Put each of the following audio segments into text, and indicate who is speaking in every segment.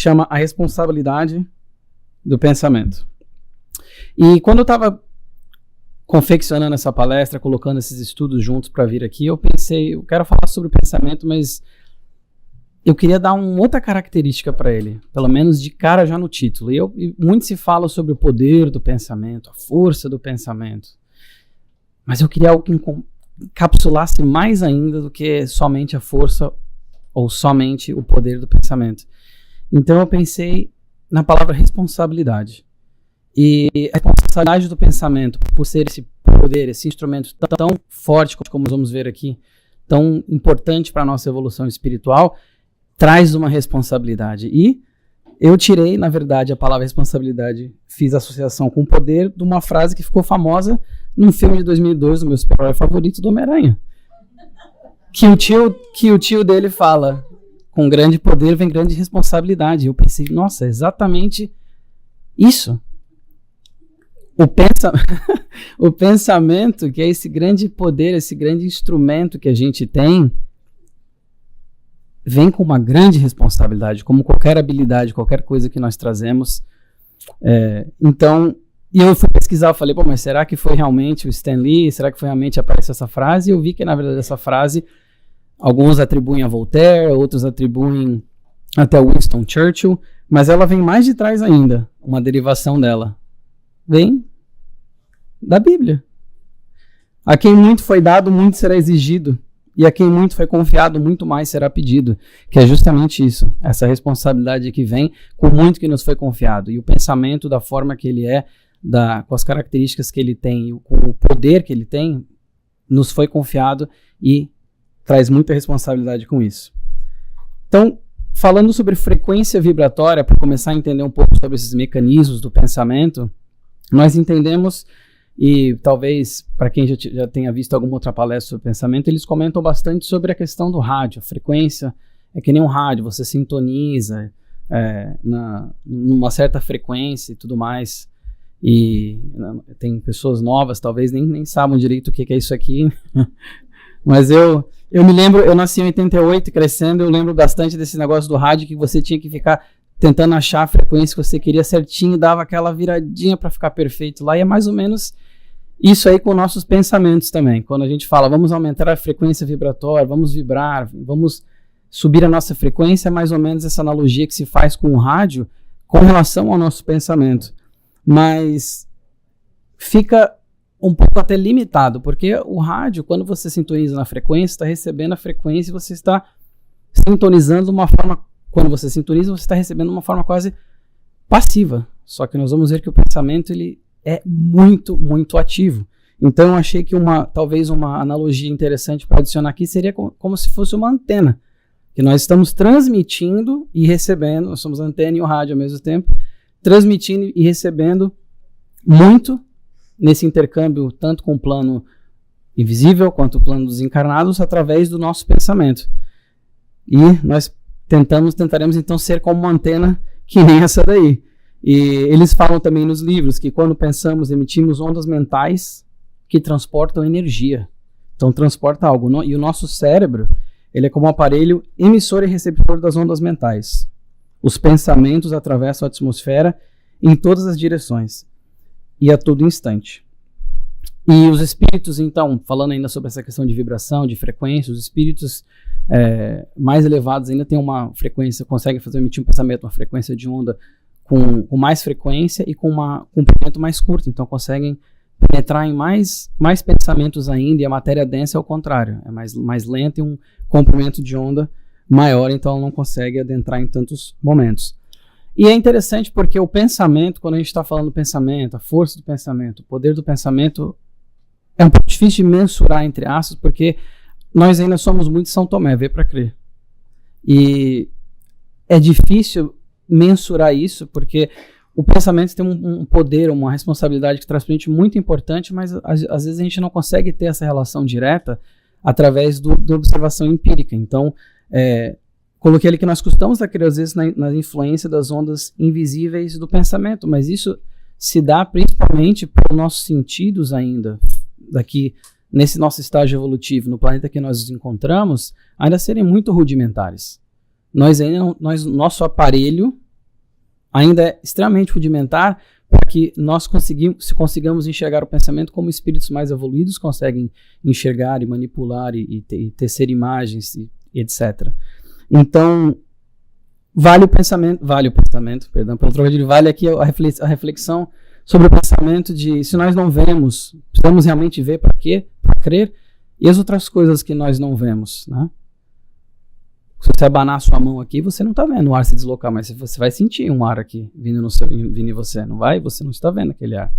Speaker 1: chama A Responsabilidade do Pensamento. E quando eu estava confeccionando essa palestra, colocando esses estudos juntos para vir aqui, eu pensei, eu quero falar sobre o pensamento, mas eu queria dar uma outra característica para ele, pelo menos de cara já no título. E muito se fala sobre o poder do pensamento, a força do pensamento, mas eu queria algo que encapsulasse mais ainda do que somente a força ou somente o poder do pensamento. Então eu pensei na palavra responsabilidade. E a responsabilidade do pensamento, por ser esse poder, esse instrumento tão forte, como vamos ver aqui, tão importante para a nossa evolução espiritual, traz uma responsabilidade. E eu tirei, na verdade, a palavra responsabilidade, fiz associação com o poder de uma frase que ficou famosa num filme de 2002, o meu super-herói favorito, do Homem-Aranha. Que o tio dele fala, com grande poder vem grande responsabilidade. E eu pensei, nossa, é exatamente isso. O pensamento, que é esse grande poder, esse grande instrumento que a gente tem, vem com uma grande responsabilidade, como qualquer habilidade, qualquer coisa que nós trazemos. Então, e eu fui pesquisar, eu falei, mas será que foi realmente o Stan Lee? Será que foi realmente apareceu essa frase? E eu vi que, na verdade, essa frase, alguns atribuem a Voltaire, outros atribuem até Winston Churchill, mas ela vem mais de trás ainda, uma derivação dela. Vem da Bíblia. A quem muito foi dado, muito será exigido. E a quem muito foi confiado, muito mais será pedido. Que é justamente isso. Essa responsabilidade que vem com muito que nos foi confiado. E o pensamento, da forma que ele é, com as características que ele tem, com o poder que ele tem, nos foi confiado e traz muita responsabilidade com isso. Então, falando sobre frequência vibratória, para começar a entender um pouco sobre esses mecanismos do pensamento, nós entendemos, e talvez para quem já tenha visto alguma outra palestra sobre pensamento, eles comentam bastante sobre a questão do rádio. A frequência é que nem um rádio, você sintoniza numa certa frequência e tudo mais. E tem pessoas novas, talvez nem sabem direito o que é isso aqui. Mas eu me lembro, eu nasci em 88, crescendo, eu lembro bastante desse negócio do rádio, que você tinha que ficar tentando achar a frequência que você queria certinho, dava aquela viradinha para ficar perfeito lá, e é mais ou menos isso aí com nossos pensamentos também. Quando a gente fala, vamos aumentar a frequência vibratória, vamos vibrar, vamos subir a nossa frequência, é mais ou menos essa analogia que se faz com o rádio com relação ao nosso pensamento. Mas fica um pouco até limitado, porque o rádio, quando você sintoniza na frequência, está recebendo a frequência e você está sintonizando de uma forma. Quando você sintoniza, você está recebendo de uma forma quase passiva. Só que nós vamos ver que o pensamento ele é muito, muito ativo. Então eu achei que talvez uma analogia interessante para adicionar aqui seria como se fosse uma antena, que nós estamos transmitindo e recebendo, nós somos a antena e o rádio ao mesmo tempo, transmitindo e recebendo muito nesse intercâmbio, tanto com o plano invisível quanto o plano dos encarnados, através do nosso pensamento. E nós tentaremos então ser como uma antena que nem essa daí. E eles falam também nos livros que quando pensamos, emitimos ondas mentais que transportam energia. Então transporta algo. E o nosso cérebro, ele é como um aparelho emissor e receptor das ondas mentais. Os pensamentos atravessam a atmosfera em todas as direções e a todo instante. E os espíritos, então, falando ainda sobre essa questão de vibração, de frequência, os espíritos mais elevados ainda têm uma frequência, conseguem emitir um pensamento, uma frequência de onda com mais frequência e com um comprimento mais curto. Então conseguem penetrar em mais pensamentos ainda, e a matéria densa é o contrário, é mais lenta e um comprimento de onda maior, então ela não consegue adentrar em tantos momentos. E é interessante porque o pensamento, quando a gente está falando do pensamento, a força do pensamento, o poder do pensamento, é um pouco difícil de mensurar, entre aspas, porque nós ainda somos muito São Tomé, vê para crer. E é difícil mensurar isso, porque o pensamento tem um poder, uma responsabilidade que traz para a gente muito importante, mas às vezes a gente não consegue ter essa relação direta através da observação empírica. Então, coloquei ali que nós costumamos acreditar às vezes na influência das ondas invisíveis do pensamento, mas isso se dá principalmente pelos nossos sentidos ainda, daqui nesse nosso estágio evolutivo, no planeta que nós nos encontramos, ainda serem muito rudimentares. Nosso aparelho ainda é extremamente rudimentar para que nós consigamos enxergar o pensamento como espíritos mais evoluídos conseguem enxergar e manipular e tecer imagens e etc. Então, vale o pensamento, perdão, pelo trocadilho, vale aqui a reflexão sobre o pensamento de, se nós não vemos, precisamos realmente ver para quê? Para crer, e as outras coisas que nós não vemos, né? Se você abanar a sua mão aqui, você não está vendo o ar se deslocar, mas você vai sentir um ar aqui vindo em você, não vai? Você não está vendo aquele ar.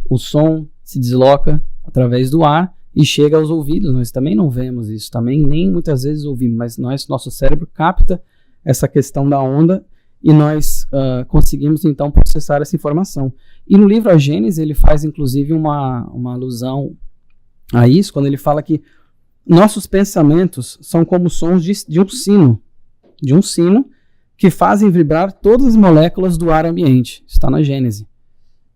Speaker 1: O som se desloca através do ar e chega aos ouvidos. Nós também não vemos isso, também nem muitas vezes ouvimos, mas nosso cérebro capta essa questão da onda e nós conseguimos então processar essa informação. E no livro A Gênese ele faz inclusive uma alusão a isso, quando ele fala que nossos pensamentos são como sons de um sino que fazem vibrar todas as moléculas do ar ambiente. Está na Gênese.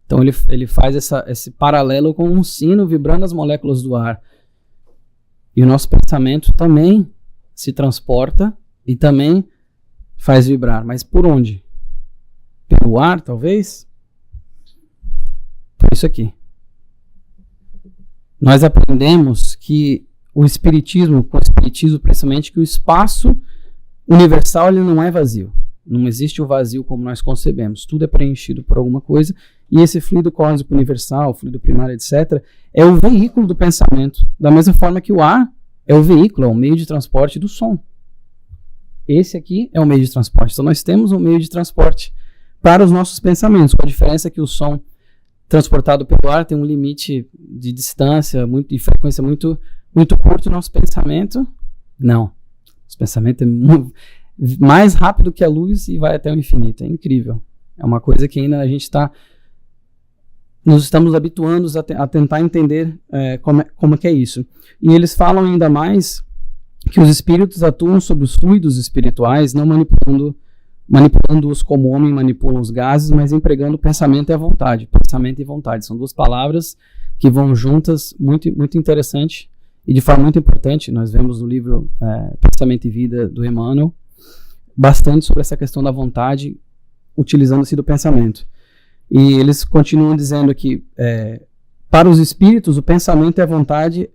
Speaker 1: Então ele faz esse paralelo com um sino vibrando as moléculas do ar. E o nosso pensamento também se transporta e também faz vibrar. Mas por onde? Pelo ar, talvez? Por isso aqui. Nós aprendemos que com o espiritismo, principalmente, que o espaço universal ele não é vazio. Não existe o vazio como nós concebemos. Tudo é preenchido por alguma coisa. E esse fluido cósmico universal, fluido primário, etc., é o veículo do pensamento. Da mesma forma que o ar é o veículo, é o meio de transporte do som. Esse aqui é o meio de transporte. Então nós temos um meio de transporte para os nossos pensamentos. Com a diferença que o som transportado pelo ar tem um limite de distância, de frequência muito curto. O nosso pensamento, não. Nosso pensamento é mais rápido que a luz e vai até o infinito. É incrível. É uma coisa que ainda a gente nos estamos habituando a tentar entender como que é isso. E eles falam ainda mais que os espíritos atuam sobre os fluidos espirituais, não manipulando-os como o homem manipula os gases, mas empregando pensamento e a vontade. Pensamento e vontade são duas palavras que vão juntas, muito, muito interessante e de forma muito importante. Nós vemos no livro Pensamento e Vida do Emmanuel bastante sobre essa questão da vontade, utilizando-se do pensamento. E eles continuam dizendo que para os espíritos o pensamento e a vontade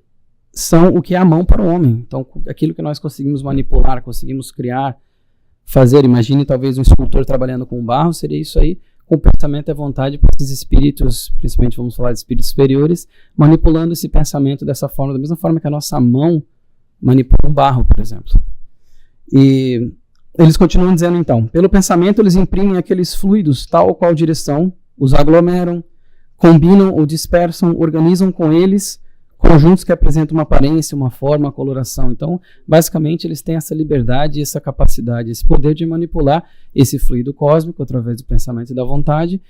Speaker 1: são o que é a mão para o homem. Então aquilo que nós conseguimos manipular, conseguimos criar, fazer, imagine talvez um escultor trabalhando com barro, seria isso aí, com pensamento e a vontade para esses espíritos, principalmente vamos falar de espíritos superiores, manipulando esse pensamento dessa forma, da mesma forma que a nossa mão manipula um barro, por exemplo. E eles continuam dizendo então, pelo pensamento eles imprimem aqueles fluidos tal ou qual direção, os aglomeram, combinam ou dispersam, organizam com eles conjuntos que apresentam uma aparência, uma forma, uma coloração. Então, basicamente, eles têm essa liberdade, essa capacidade, esse poder de manipular esse fluido cósmico através do pensamento e da vontade,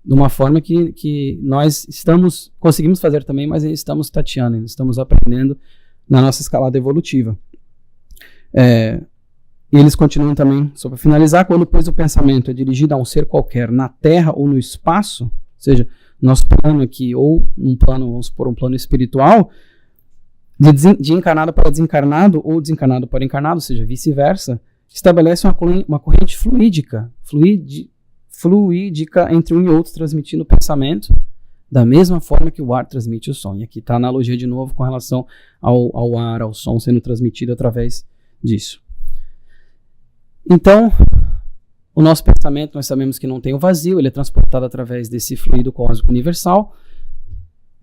Speaker 1: de uma forma que nós conseguimos fazer também, mas ainda estamos tateando, ainda estamos aprendendo na nossa escalada evolutiva. E eles continuam também, só para finalizar, quando pois o pensamento é dirigido a um ser qualquer na Terra ou no espaço, ou seja, nosso plano aqui, ou um plano, vamos supor, um plano espiritual, de encarnado para desencarnado, ou desencarnado para encarnado, ou seja, vice-versa, estabelece uma corrente fluídica entre um e outro, transmitindo o pensamento, da mesma forma que o ar transmite o som. E aqui está a analogia de novo com relação ao ar, ao som sendo transmitido através disso. Então, o nosso pensamento, nós sabemos que não tem o vazio, ele é transportado através desse fluido cósmico universal.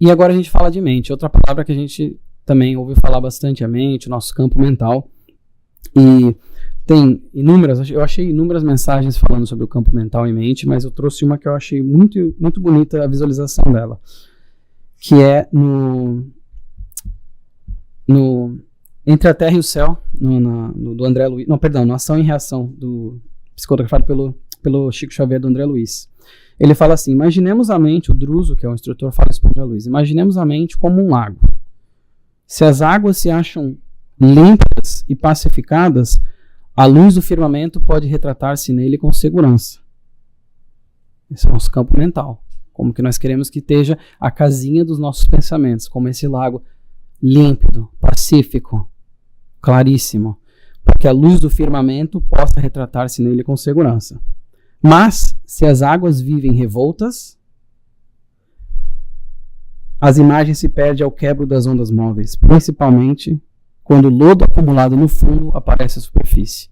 Speaker 1: E agora a gente fala de mente, outra palavra que a gente também ouve falar bastante, a mente, o nosso campo mental. E tem eu achei inúmeras mensagens falando sobre o campo mental e mente, mas eu trouxe uma que eu achei muito, muito bonita a visualização dela, que é Entre a Terra e o Céu, do André Luiz, no Ação e Reação, psicografado pelo Chico Xavier, do André Luiz. Ele fala assim: imaginemos a mente, o Druso, que é o instrutor, fala isso para o André Luiz, imaginemos a mente como um lago. Se as águas se acham limpas e pacificadas, a luz do firmamento pode retratar-se nele com segurança. Esse é o nosso campo mental. Como que nós queremos que esteja a casinha dos nossos pensamentos, como esse lago límpido, pacífico, claríssimo, para que a luz do firmamento possa retratar-se nele com segurança. Mas, se as águas vivem revoltas, as imagens se perdem ao quebro das ondas móveis, principalmente quando o lodo acumulado no fundo aparece à superfície.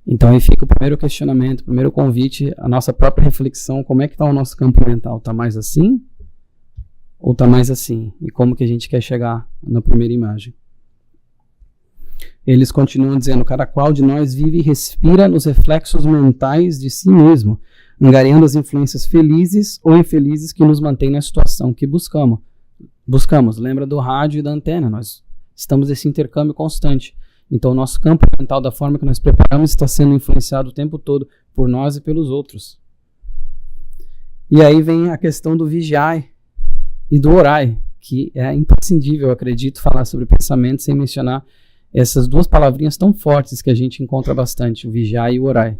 Speaker 1: Então aí fica o primeiro questionamento, o primeiro convite, a nossa própria reflexão, como é que está o nosso campo mental? Está mais assim ou está mais assim? E como que a gente quer chegar na primeira imagem? Eles continuam dizendo, cada qual de nós vive e respira nos reflexos mentais de si mesmo, angariando as influências felizes ou infelizes que nos mantêm na situação que buscamos. Lembra do rádio e da antena, nós estamos nesse intercâmbio constante. Então, o nosso campo mental, da forma que nós preparamos, está sendo influenciado o tempo todo por nós e pelos outros. E aí vem a questão do vigiai e do orai, que é imprescindível, eu acredito, falar sobre pensamento sem mencionar essas duas palavrinhas tão fortes que a gente encontra bastante, o vigiai e o orai.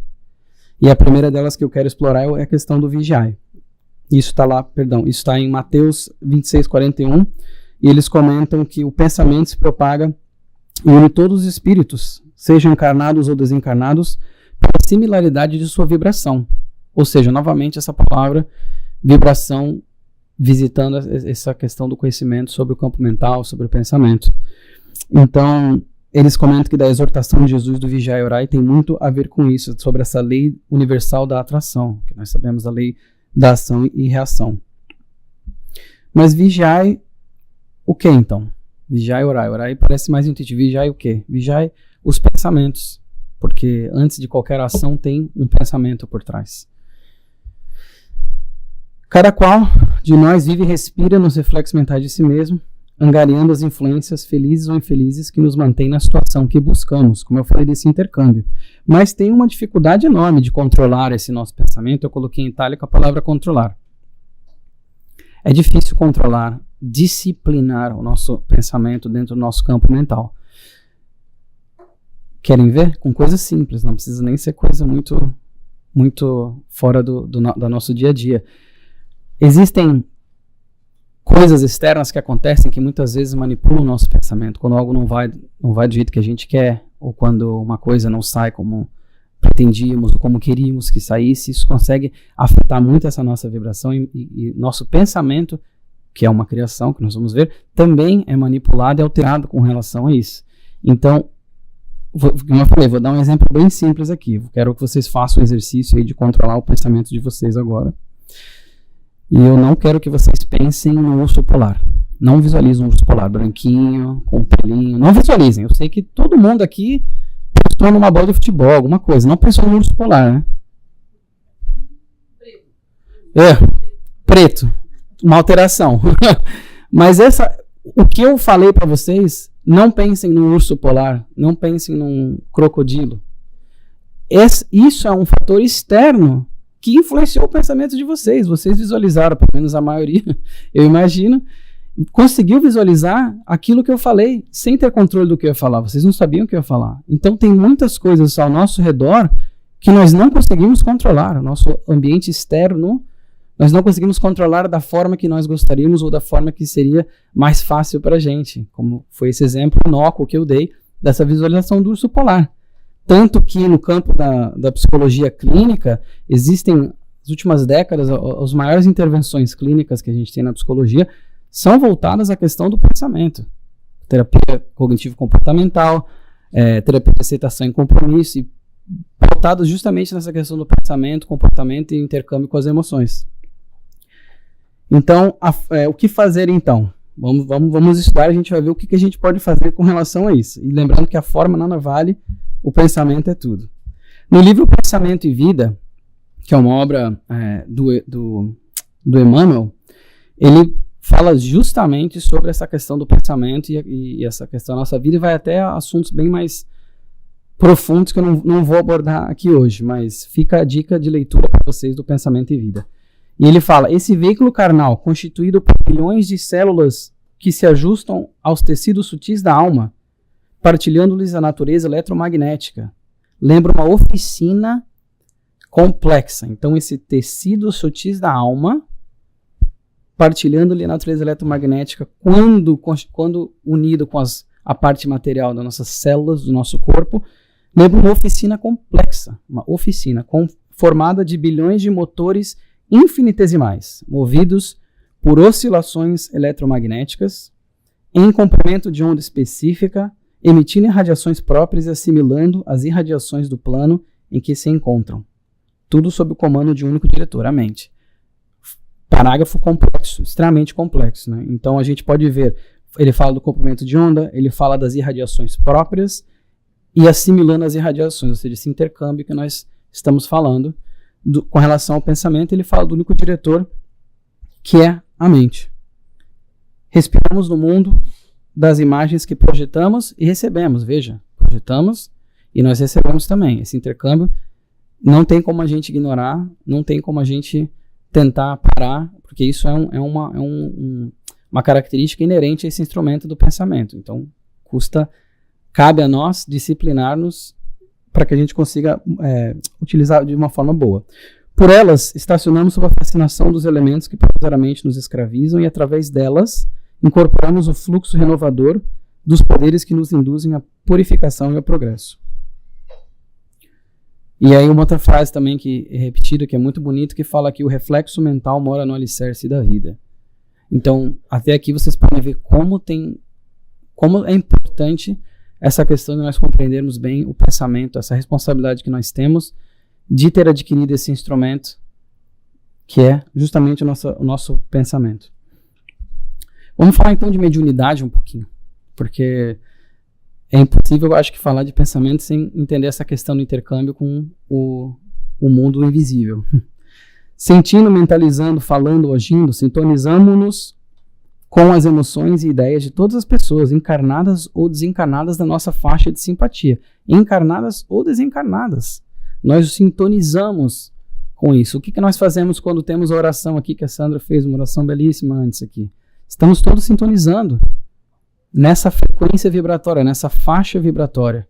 Speaker 1: E a primeira delas que eu quero explorar é a questão do vigiai. Isso está em Mateus 26:41, e eles comentam que o pensamento se propaga e une todos os espíritos, sejam encarnados ou desencarnados, pela similaridade de sua vibração. Ou seja, novamente essa palavra, vibração, visitando essa questão do conhecimento sobre o campo mental, sobre o pensamento. Então, eles comentam que da exortação de Jesus do Vigiai e Orai tem muito a ver com isso, sobre essa lei universal da atração, que nós sabemos a lei da ação e reação. Mas vigiai o que então? Vigiai e orai. Orai parece mais intuitivo. Vigiai o quê? Vigiai os pensamentos. Porque antes de qualquer ação tem um pensamento por trás. Cada qual de nós vive e respira nos reflexos mentais de si mesmo, angariando as influências felizes ou infelizes que nos mantêm na situação que buscamos, como eu falei desse intercâmbio. Mas tem uma dificuldade enorme de controlar esse nosso pensamento. Eu coloquei em itálico a palavra controlar. É difícil controlar, disciplinar o nosso pensamento dentro do nosso campo mental. Querem ver? Com coisas simples, não precisa nem ser coisa muito fora do nosso dia a dia. Existem coisas externas que acontecem que muitas vezes manipulam o nosso pensamento. Quando algo não vai do jeito que a gente quer, ou quando uma coisa não sai como pretendíamos, ou como queríamos que saísse, isso consegue afetar muito essa nossa vibração e nosso pensamento, que é uma criação, que nós vamos ver, também é manipulado e alterado com relação a isso. Então, como eu falei, vou dar um exemplo bem simples aqui. Eu quero que vocês façam o exercício aí de controlar o pensamento de vocês agora. E eu não quero que vocês pensem no urso polar. Não visualizem um urso polar branquinho, com pelinho. Não visualizem. Eu sei que todo mundo aqui pensou numa bola de futebol, alguma coisa. Não pensou no urso polar, né? Preto. Uma alteração. Mas o que eu falei para vocês, não pensem num urso polar, não pensem num crocodilo. Isso é um fator externo que influenciou o pensamento de vocês. Vocês visualizaram, pelo menos a maioria, eu imagino, conseguiu visualizar aquilo que eu falei, sem ter controle do que eu ia falar. Vocês não sabiam o que eu ia falar. Então tem muitas coisas ao nosso redor que nós não conseguimos controlar. O nosso ambiente externo, nós não conseguimos controlar da forma que nós gostaríamos ou da forma que seria mais fácil para a gente. Como foi esse exemplo inócuo que eu dei dessa visualização do urso polar. Tanto que no campo da psicologia clínica, existem, nas últimas décadas, as maiores intervenções clínicas que a gente tem na psicologia são voltadas à questão do pensamento. Terapia cognitivo-comportamental, terapia de aceitação e compromisso, e voltadas justamente nessa questão do pensamento, comportamento e intercâmbio com as emoções. Então, o que fazer então? Vamos estudar, a gente vai ver o que a gente pode fazer com relação a isso. E lembrando que a forma nada vale, o pensamento é tudo. No livro Pensamento e Vida, que é uma obra do Emmanuel, ele fala justamente sobre essa questão do pensamento e essa questão da nossa vida, e vai até a assuntos bem mais profundos que eu não vou abordar aqui hoje, mas fica a dica de leitura para vocês do Pensamento e Vida. E ele fala, esse veículo carnal, constituído por milhões de células que se ajustam aos tecidos sutis da alma, partilhando-lhes a natureza eletromagnética, lembra uma oficina complexa. Então, esse tecido sutis da alma, partilhando-lhe a natureza eletromagnética, quando unido com a parte material das nossas células, do nosso corpo, lembra uma oficina complexa, uma oficina formada de bilhões de motores infinitesimais, movidos por oscilações eletromagnéticas, em comprimento de onda específica, emitindo irradiações próprias e assimilando as irradiações do plano em que se encontram. Tudo sob o comando de um único diretor, a mente. Parágrafo complexo, extremamente complexo, né? Então a gente pode ver, ele fala do comprimento de onda, ele fala das irradiações próprias e assimilando as irradiações, ou seja, esse intercâmbio que nós estamos falando com relação ao pensamento. Ele fala do único diretor, que é a mente. Respiramos no mundo das imagens que projetamos e recebemos. Veja, projetamos e nós recebemos também. Esse intercâmbio não tem como a gente ignorar, não tem como a gente tentar parar, porque isso é uma característica inerente a esse instrumento do pensamento. Então, cabe a nós disciplinar-nos para que a gente consiga utilizar de uma forma boa. Por elas, estacionamos sob a fascinação dos elementos que provisoriamente nos escravizam e, através delas, incorporamos o fluxo renovador dos poderes que nos induzem à purificação e ao progresso. E aí uma outra frase também que é repetida, que é muito bonito, que fala que o reflexo mental mora no alicerce da vida. Então, até aqui vocês podem ver como é importante essa questão de nós compreendermos bem o pensamento, essa responsabilidade que nós temos de ter adquirido esse instrumento, que é justamente o nosso pensamento. Vamos falar então de mediunidade um pouquinho, porque é impossível, eu acho, que falar de pensamento sem entender essa questão do intercâmbio com o mundo invisível. Sentindo, mentalizando, falando, agindo, sintonizamos-nos com as emoções e ideias de todas as pessoas, encarnadas ou desencarnadas da nossa faixa de simpatia. Encarnadas ou desencarnadas. Nós sintonizamos com isso. O que nós fazemos quando temos a oração aqui, que a Sandra fez, uma oração belíssima antes aqui? Estamos todos sintonizando nessa frequência vibratória, nessa faixa vibratória.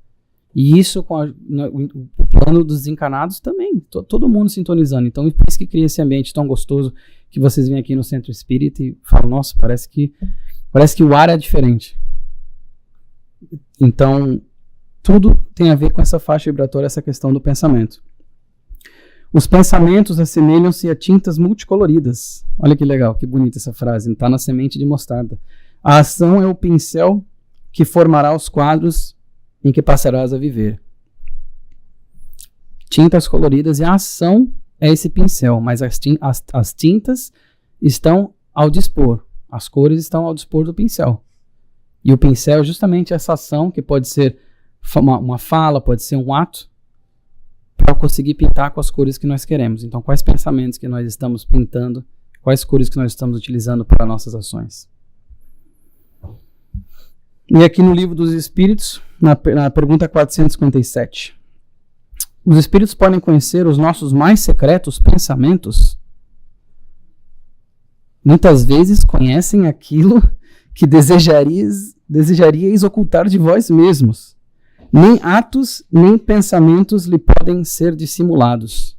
Speaker 1: E isso com o plano dos desencarnados também, todo mundo sintonizando. Então, por isso que cria esse ambiente tão gostoso que vocês vêm aqui no Centro Espírita e falam, nossa, parece que o ar é diferente. Então, tudo tem a ver com essa faixa vibratória, essa questão do pensamento. Os pensamentos assemelham-se a tintas multicoloridas. Olha que legal, que bonita essa frase. Está na semente de mostarda. A ação é o pincel que formará os quadros em que passarás a viver. Tintas coloridas, e a ação é esse pincel, mas as tintas estão ao dispor. As cores estão ao dispor do pincel. E o pincel é justamente essa ação, que pode ser uma fala, pode ser um ato, para conseguir pintar com as cores que nós queremos. Então, quais pensamentos que nós estamos pintando, quais cores que nós estamos utilizando para nossas ações. E aqui no Livro dos Espíritos, na pergunta 457, os espíritos podem conhecer os nossos mais secretos pensamentos? Muitas vezes conhecem aquilo que desejaríeis ocultar de vós mesmos. Nem atos, nem pensamentos lhe podem ser dissimulados.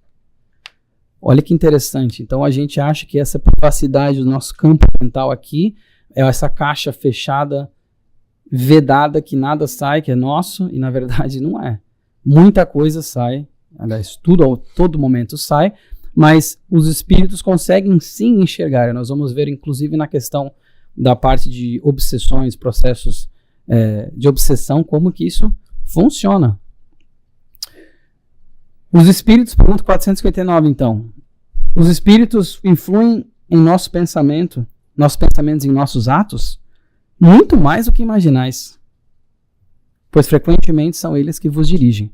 Speaker 1: Olha que interessante. Então a gente acha que essa privacidade do nosso campo mental aqui é essa caixa fechada, vedada, que nada sai, que é nosso, e na verdade não é. Muita coisa sai, aliás, tudo a todo momento sai, mas os espíritos conseguem sim enxergar. Nós vamos ver, inclusive, na questão da parte de obsessões, processos de obsessão, como que isso funciona. Os espíritos, pergunta 459, então. Os espíritos influem em nossos pensamentos em nossos atos? Muito mais do que imaginais, pois frequentemente são eles que vos dirigem.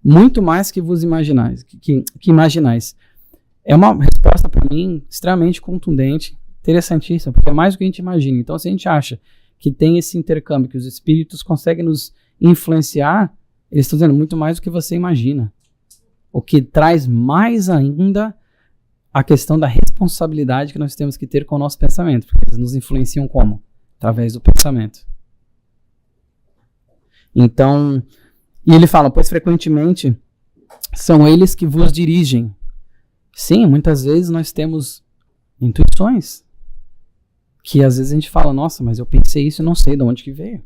Speaker 1: Muito mais que vos imaginais, que imaginais. É uma resposta, para mim, extremamente contundente, interessantíssima, porque é mais do que a gente imagina. Então, se a gente acha que tem esse intercâmbio, que os espíritos conseguem nos influenciar, eles estão dizendo muito mais do que você imagina. O que traz mais ainda a questão da responsabilidade que nós temos que ter com o nosso pensamento, porque eles nos influenciam como? Através do pensamento. Então, e ele fala, pois frequentemente são eles que vos dirigem. Sim, muitas vezes nós temos intuições, que às vezes a gente fala, nossa, mas eu pensei isso e não sei de onde que veio.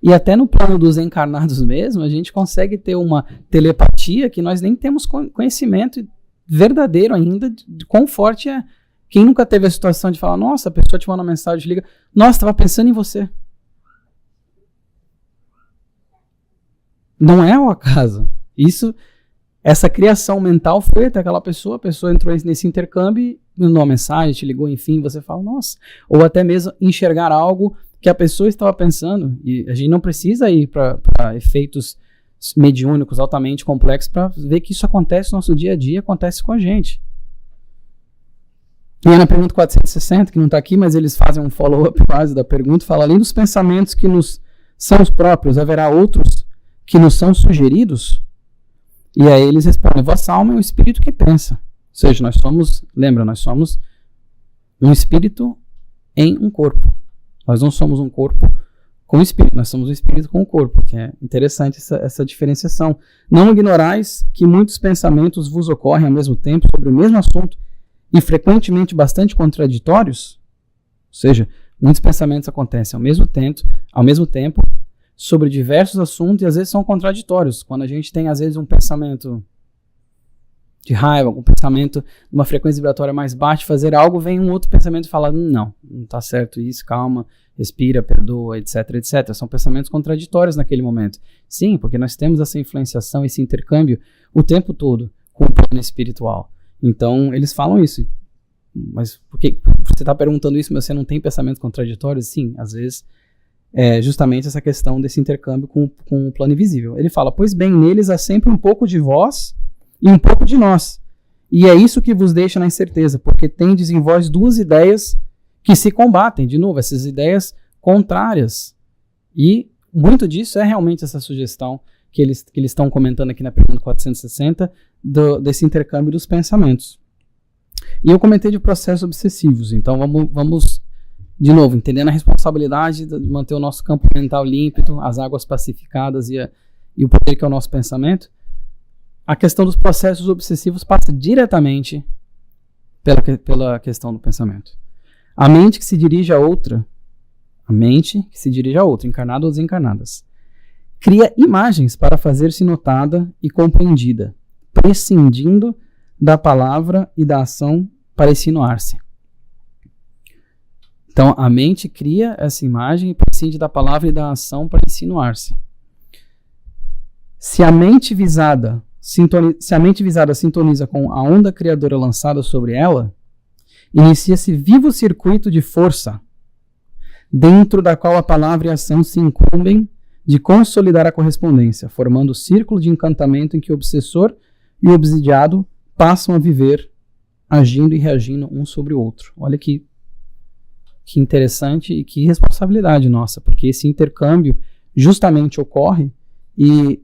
Speaker 1: E até no plano dos encarnados mesmo, a gente consegue ter uma telepatia que nós nem temos conhecimento verdadeiro ainda de quão forte é. Quem nunca teve a situação de falar, nossa, a pessoa te manda uma mensagem, liga, nossa, estava pensando em você. Não é o acaso. Essa criação mental foi até aquela pessoa, a pessoa entrou nesse intercâmbio, mandou uma mensagem, te ligou, enfim, você fala, nossa. Ou até mesmo enxergar algo que a pessoa estava pensando, e a gente não precisa ir para efeitos mediúnicos altamente complexos para ver que isso acontece no nosso dia a dia, acontece com a gente. E aí na pergunta 460, que não está aqui, mas eles fazem um follow-up quase da pergunta, fala, além dos pensamentos que nos são os próprios, haverá outros que nos são sugeridos? E aí eles respondem, vossa alma é um espírito que pensa. Ou seja, nós somos um espírito em um corpo. Nós não somos um corpo com espírito, nós somos um espírito com o corpo, que é interessante essa diferenciação. Não ignorais que muitos pensamentos vos ocorrem ao mesmo tempo sobre o mesmo assunto e frequentemente bastante contraditórios? Ou seja, muitos pensamentos acontecem ao mesmo tempo sobre diversos assuntos e às vezes são contraditórios. Quando a gente tem às vezes um pensamento de raiva, um pensamento de uma frequência vibratória mais baixa, fazer algo, vem um outro pensamento e fala, não está certo isso, calma, respira, perdoa, etc, etc. São pensamentos contraditórios naquele momento. Sim, porque nós temos essa influenciação, esse intercâmbio o tempo todo com o plano espiritual. Então, eles falam isso. Mas por que você está perguntando isso, mas você não tem pensamentos contraditórios? Sim, às vezes é justamente essa questão desse intercâmbio com o plano invisível. Ele fala, pois bem, neles há sempre um pouco de vós e um pouco de nós. E é isso que vos deixa na incerteza, porque tendes em vós duas ideias que se combatem. De novo, essas ideias contrárias. E muito disso é realmente essa sugestão que eles estão comentando aqui na pergunta 460, desse intercâmbio dos pensamentos. E eu comentei de processos obsessivos, então vamos de novo, entendendo a responsabilidade de manter o nosso campo mental límpido, as águas pacificadas e o poder que é o nosso pensamento. A questão dos processos obsessivos passa diretamente pela questão do pensamento. A mente que se dirige a outra, encarnada ou desencarnadas, cria imagens para fazer-se notada e compreendida, prescindindo da palavra e da ação para insinuar-se. Então, a mente cria essa imagem e prescinde da palavra e da ação para insinuar-se. Se a mente visada sintoniza com a onda criadora lançada sobre ela, inicia-se vivo circuito de força, dentro da qual a palavra e a ação se incumbem de consolidar a correspondência, formando o círculo de encantamento em que o obsessor e o obsidiado passam a viver, agindo e reagindo um sobre o outro. Olha que interessante e que responsabilidade nossa, porque esse intercâmbio justamente ocorre e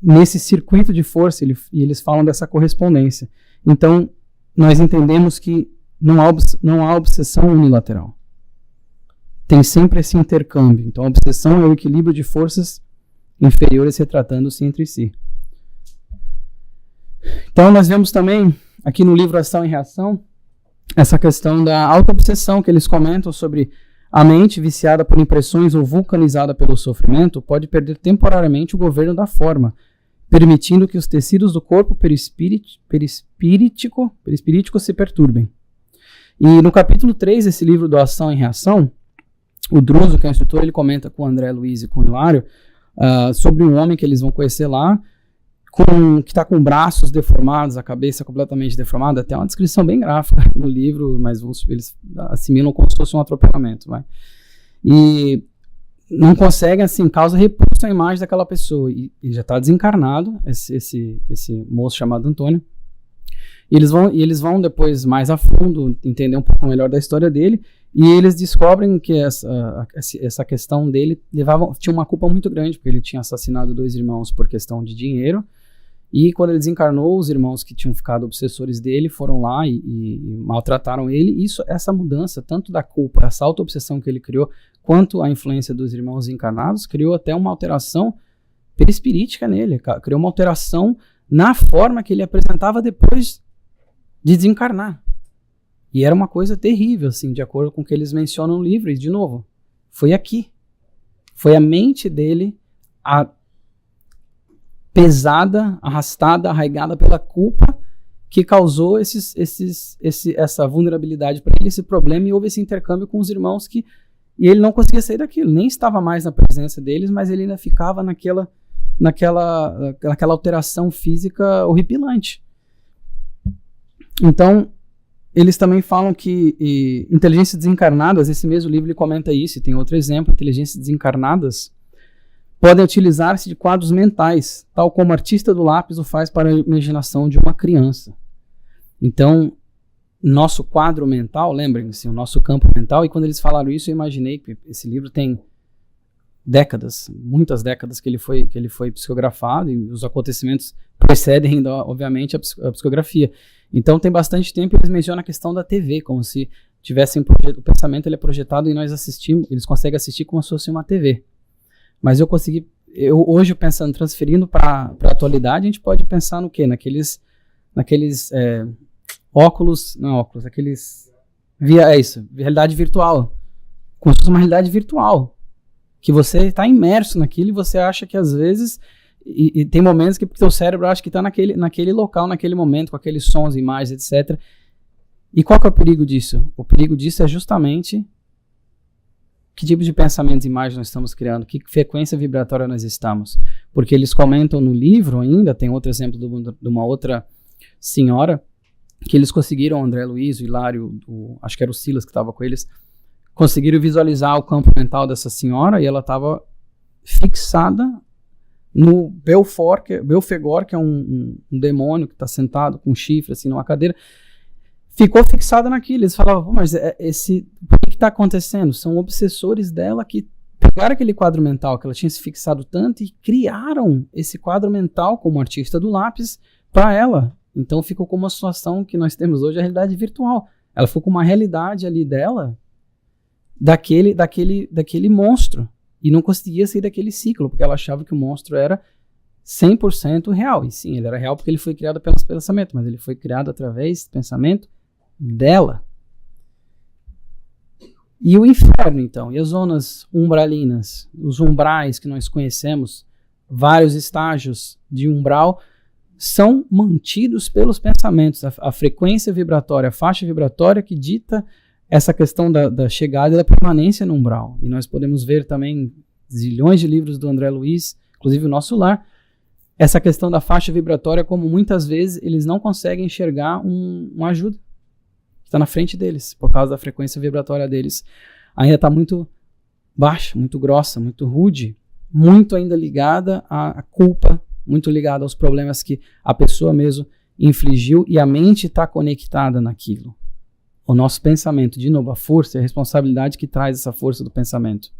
Speaker 1: nesse circuito de força eles falam dessa correspondência. Então, nós entendemos que não há obsessão unilateral. Tem sempre esse intercâmbio. Então, a obsessão é o equilíbrio de forças inferiores retratando-se entre si. Então, nós vemos também, aqui no livro Ação e Reação, essa questão da auto-obsessão que eles comentam sobre a mente viciada por impressões ou vulcanizada pelo sofrimento pode perder temporariamente o governo da forma, permitindo que os tecidos do corpo perispirítico se perturbem. E no capítulo 3 desse livro do Ação e Reação, o Druso, que é o instrutor, ele comenta com o André Luiz e com o Hilário sobre um homem que eles vão conhecer lá, que está com braços deformados, a cabeça completamente deformada. Até uma descrição bem gráfica no livro, mas eles assimilam como se fosse um atropelamento. E não conseguem, assim, causa repulsa a imagem daquela pessoa. E já está desencarnado, esse moço chamado Antônio. E eles vão depois mais a fundo entender um pouco melhor da história dele, e eles descobrem que essa questão dele tinha uma culpa muito grande, porque ele tinha assassinado 2 irmãos por questão de dinheiro, e quando ele desencarnou, os irmãos que tinham ficado obsessores dele foram lá e maltrataram ele. Essa mudança, tanto da culpa, essa auto-obsessão que ele criou, quanto a influência dos irmãos encarnados, criou até uma alteração perispirítica nele, criou uma alteração na forma que ele apresentava depois de desencarnar. E era uma coisa terrível, assim, de acordo com o que eles mencionam no livro. E, de novo, foi aqui. Foi a mente dele pesada, arrastada, arraigada pela culpa que causou essa vulnerabilidade para ele, esse problema, e houve esse intercâmbio com os irmãos e ele não conseguia sair daquilo, nem estava mais na presença deles, mas ele ainda ficava naquela alteração física horripilante. Então, eles também falam que inteligências desencarnadas, esse mesmo livro ele comenta isso, e tem outro exemplo, inteligências desencarnadas podem utilizar-se de quadros mentais, tal como o artista do lápis o faz para a imaginação de uma criança. Então, nosso quadro mental, lembrem-se, o nosso campo mental, e quando eles falaram isso, eu imaginei que esse livro tem décadas, muitas décadas que ele foi psicografado, e os acontecimentos precedem ainda, obviamente, a psicografia. Então, tem bastante tempo, eles mencionam a questão da TV, como se tivessem o pensamento ele é projetado e nós assistimos, eles conseguem assistir como se fosse uma TV. Mas hoje pensando, transferindo para a atualidade, a gente pode pensar no quê? Naqueles óculos, realidade virtual, como se fosse uma realidade virtual, que você está imerso naquilo e você acha que às vezes, e tem momentos que o teu cérebro acha que está naquele local, naquele momento, com aqueles sons, imagens, etc. E qual que é o perigo disso? O perigo disso é justamente que tipo de pensamentos e imagens nós estamos criando, que frequência vibratória nós estamos. Porque eles comentam no livro ainda, tem outro exemplo de uma outra senhora, que eles conseguiram, o André Luiz, o Hilário, acho que era o Silas que estava com eles, conseguiram visualizar o campo mental dessa senhora, e ela estava fixada no Belfegor, que é um demônio que está sentado com um chifre assim numa cadeira, ficou fixada naquilo. Eles falavam, mas por que está acontecendo? São obsessores dela que pegaram aquele quadro mental que ela tinha se fixado tanto e criaram esse quadro mental como artista do lápis para ela. Então ficou como uma situação que nós temos hoje, a realidade virtual. Ela ficou com uma realidade ali dela, daquele monstro, e não conseguia sair daquele ciclo, porque ela achava que o monstro era 100% real. E sim, ele era real porque ele foi criado pelo pensamento, mas ele foi criado através do pensamento dela. E o inferno, então, e as zonas umbralinas, os umbrais que nós conhecemos, vários estágios de umbral, são mantidos pelos pensamentos. A frequência vibratória, a faixa vibratória que dita essa questão da chegada e da permanência no umbral. E nós podemos ver também zilhões de livros do André Luiz, inclusive o Nosso Lar, essa questão da faixa vibratória, como muitas vezes eles não conseguem enxergar uma ajuda que está na frente deles, por causa da frequência vibratória deles. Ainda está muito baixa, muito grossa, muito rude, muito ainda ligada à culpa, muito ligada aos problemas que a pessoa mesmo infligiu, e a mente está conectada naquilo. O nosso pensamento, de novo, a força e a responsabilidade que traz essa força do pensamento.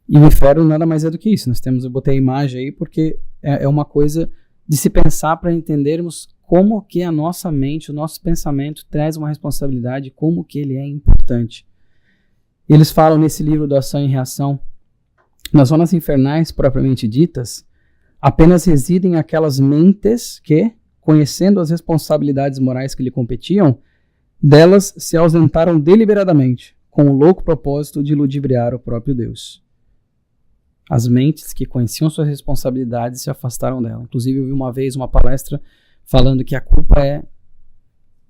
Speaker 1: E o inferno nada mais é do que isso. Eu botei a imagem aí porque é uma coisa de se pensar para entendermos como que a nossa mente, o nosso pensamento traz uma responsabilidade, como que ele é importante. Eles falam nesse livro do Ação e Reação, nas zonas infernais propriamente ditas, apenas residem aquelas mentes que, conhecendo as responsabilidades morais que lhe competiam, delas se ausentaram deliberadamente, com o louco propósito de ludibriar o próprio Deus. As mentes que conheciam suas responsabilidades se afastaram dela. Inclusive, eu vi uma vez uma palestra falando que a culpa